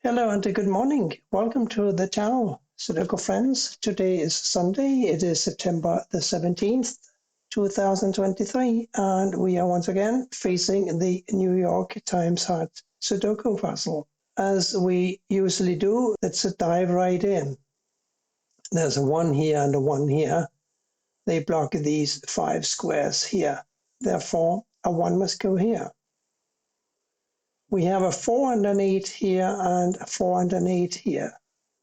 Hello and good morning. Welcome to the channel, Sudoku friends. Today is Sunday. It is September the 17th, 2023, and we are once again facing the New York Times Hard Sudoku puzzle. As we usually do, let's dive right in. There's a 1 here and a 1 here. They block these 5 squares here. Therefore, a 1 must go here. We have a 4 and an 8 here and a 4 and an 8 here.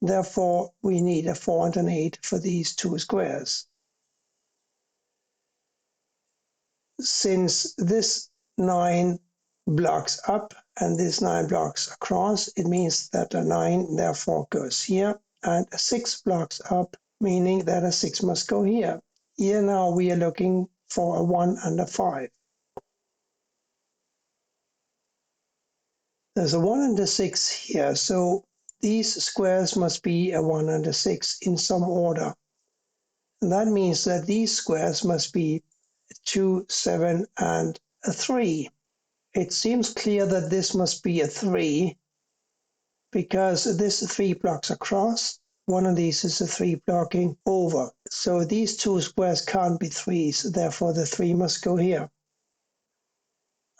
Therefore, we need a 4 and an 8 for these 2 squares. Since this 9 blocks up and this 9 blocks across, it means that a 9 therefore goes here, and a 6 blocks up, meaning that a 6 must go here. Here now we are looking for a 1 and a 5. There's a 1 and a 6 here, so these squares must be a 1 and a 6 in some order. And that means that these squares must be 2, 7, and a 3. It seems clear that this must be a 3 because this 3 blocks across. One of these is a 3 blocking over. So these 2 squares can't be 3s, therefore the 3 must go here.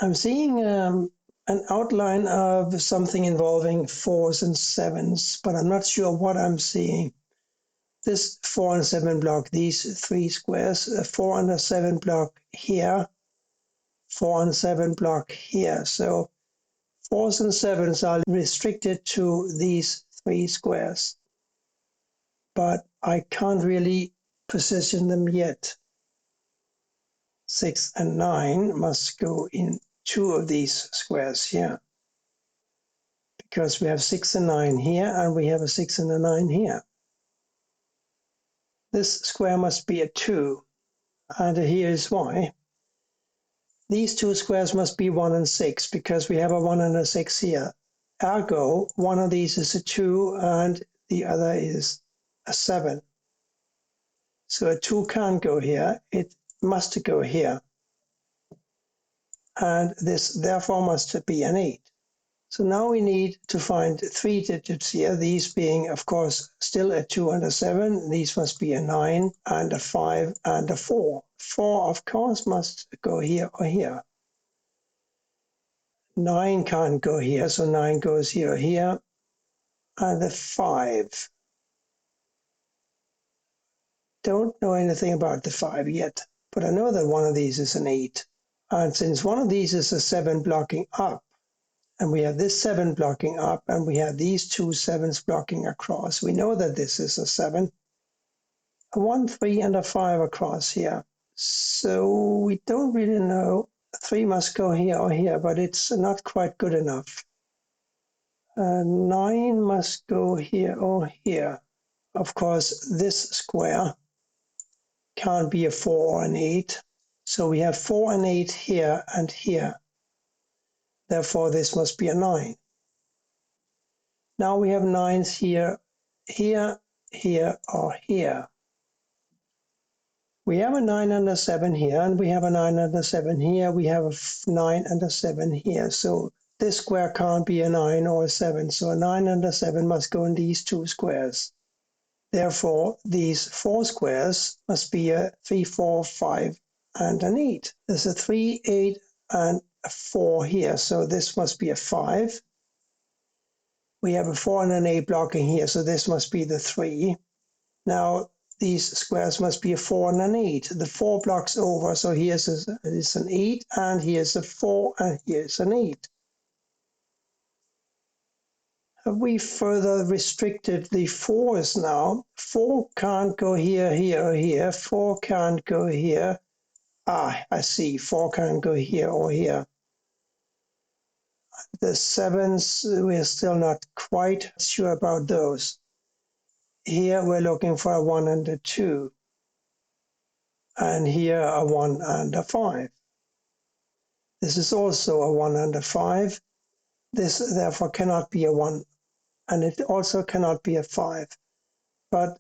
I'm seeing an outline of something involving 4s and 7s, but I'm not sure what I'm seeing. This 4 and 7 block, these 3 squares, a 4 and a 7 block here, 4 and 7 block here. So 4s and 7s are restricted to these 3 squares, but I can't really position them yet. 6 and 9 must go in 2 of these squares here, because we have 6 and 9 here, and we have a 6 and a 9 here. This square must be a 2, and here is why. These 2 squares must be 1 and 6, because we have a 1 and a 6 here. Ergo, one of these is a 2, and the other is a 7. So a 2 can't go here, it must go here. And this therefore must be an 8. So now we need to find 3 digits here, these being, of course, still a 2 and a 7. These must be a 9 and a 5 and a 4. 4, of course, must go here or here. 9 can't go here, so 9 goes here or here. And the 5. Don't know anything about the 5 yet, but I know that one of these is an 8. And since one of these is a 7 blocking up, and we have this 7 blocking up, and we have these 2 7s blocking across, we know that this is a 7. A 1, 3, and a 5 across here. So we don't really know. 3 must go here or here, but it's not quite good enough. 9 must go here or here. Of course, this square can't be a 4 or an 8. So we have 4 and 8 here and here. Therefore, this must be a 9. Now we have 9s here, here, here, or here. We have a 9 and a 7 here, and we have a 9 and a 7 here. We have a 9 and a 7 here. So this square can't be a 9 or a 7. So a 9 and a 7 must go in these 2 squares. Therefore, these 4 squares must be a 3, 4, 5, and an 8. There's a 3, 8, and a 4 here. So this must be a 5. We have a 4 and an 8 blocking here, so this must be the 3. Now, these squares must be a 4 and an 8. The 4 blocks over, so here's an 8, and here's a 4, and here's an 8. Have we further restricted the 4s now? 4 can't go here, here, or here. 4 can't go here. Ah, I see. 4 can't go here or here. The 7s, we're still not quite sure about those. Here we're looking for a 1 and a 2. And here a 1 and a 5. This is also a 1 and a 5. This therefore cannot be a 1, and it also cannot be a 5. But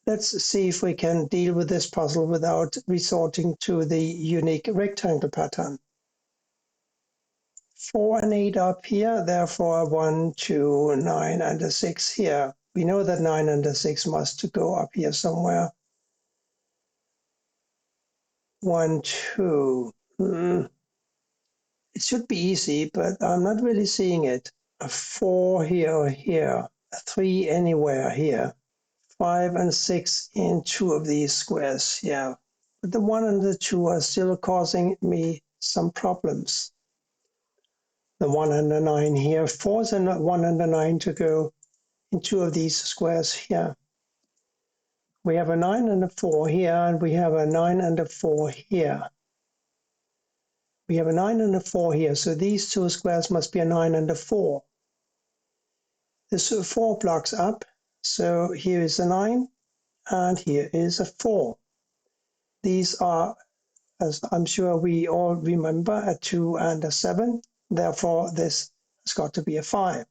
let's see if we can deal with this puzzle without resorting to the unique rectangle pattern. 4 and 8 up here, therefore 1, 2, 9, and a 6 here. We know that 9 and a 6 must go up here somewhere. 1, 2. It should be easy, but I'm not really seeing it. A 4 here or here, a 3 anywhere here. 5 and 6 in 2 of these squares, yeah. But the 1 and the 2 are still causing me some problems. The 1 and the 9 here, 4 and 1 and the 9 to go in 2 of these squares here. We have a 9 and a 4 here, and we have a 9 and a 4 here. We have a 9 and a 4 here, so these 2 squares must be a 9 and a 4. This 4 blocks up, so here is a 9, and here is a 4. These are, as I'm sure we all remember, a 2 and a 7. Therefore, this has got to be a 5.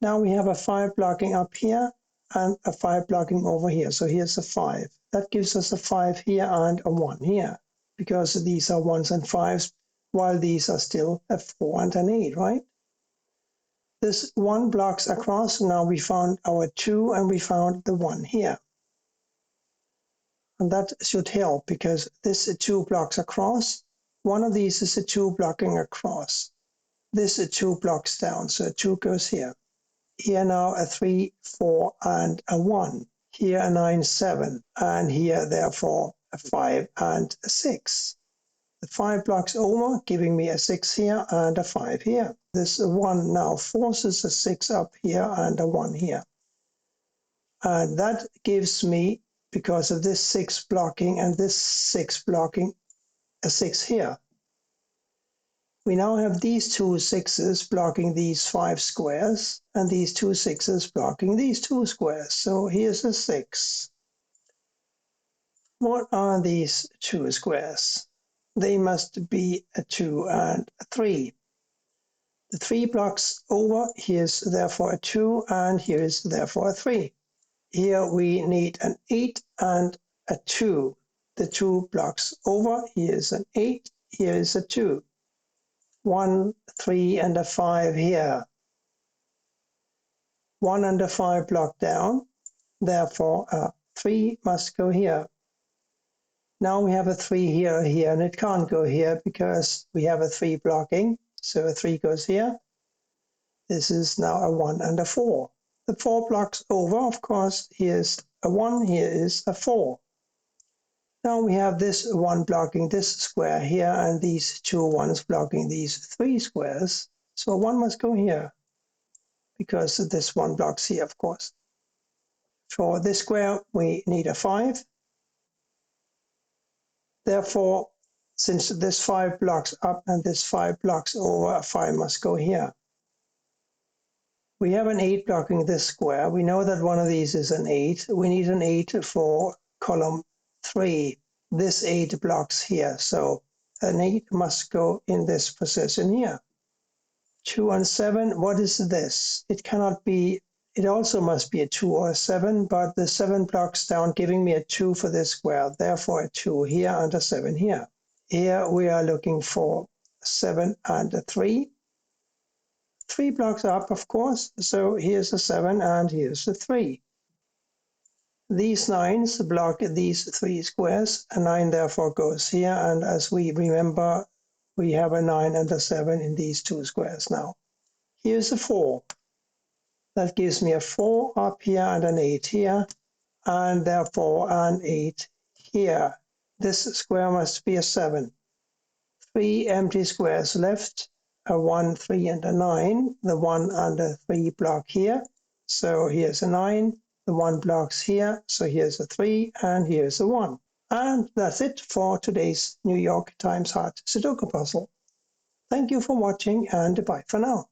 Now we have a 5 blocking up here and a 5 blocking over here. So here's a 5. That gives us a 5 here and a 1 here, because these are 1s and 5s, while these are still a 4 and an 8, right? This 1 blocks across. Now we found our 2 and we found the 1 here. And that should help, because this 2 blocks across. One of these is a 2 blocking across. This is 2 blocks down, so 2 goes here. Here now a 3, 4, and a 1. Here a 9, 7, and here therefore a 5 and a 6. The 5 blocks over, giving me a 6 here and a 5 here. This 1 now forces a 6 up here and a 1 here. And that gives me, because of this 6 blocking and this 6 blocking, a 6 here. We now have these 2 6s blocking these 5 squares, and these 2 6s blocking these 2 squares. So here's a 6. What are these 2 squares? They must be a 2 and a 3. The 3 blocks over, here's therefore a 2, and here is therefore a 3. Here we need an 8 and a 2. The 2 blocks over, here's an 8, here is a 2. 1, 3, and a 5 here. 1 and a 5 block down, therefore a 3 must go here. Now we have a 3 here, and it can't go here because we have a 3 blocking, so a 3 goes here. This is now a 1 and a 4. The 4 blocks over, of course, here's a 1, here is a 4. Now we have this 1 blocking this square here, and these 2 1s blocking these 3 squares. So 1 must go here, because this 1 blocks here, of course. For this square, we need a 5. Therefore, since this 5 blocks up and this 5 blocks over, a 5 must go here. We have an 8 blocking this square. We know that one of these is an 8. We need an 8 for column 3. This 8 blocks here, so an 8 must go in this position here. 2 and 7, what is this? It cannot be, it also must be a 2 or a 7, but the 7 blocks down, giving me a 2 for this square, therefore a 2 here and a 7 here. Here we are looking for 7 and a 3. 3 blocks up, of course, so here's a 7 and here's a 3. These 9s block these 3 squares. A 9 therefore goes here, and as we remember, we have a 9 and a 7 in these 2 squares now. Here's a 4. That gives me a 4 up here and an 8 here, and therefore an 8 here. This square must be a 7. 3 empty squares left, a 1, 3, and a 9. The 1 and a 3 block here, so here's a 9. The 1 blocks here, so here's a 3, and here's a 1. And that's it for today's New York Times Hard Sudoku puzzle. Thank you for watching, and bye for now.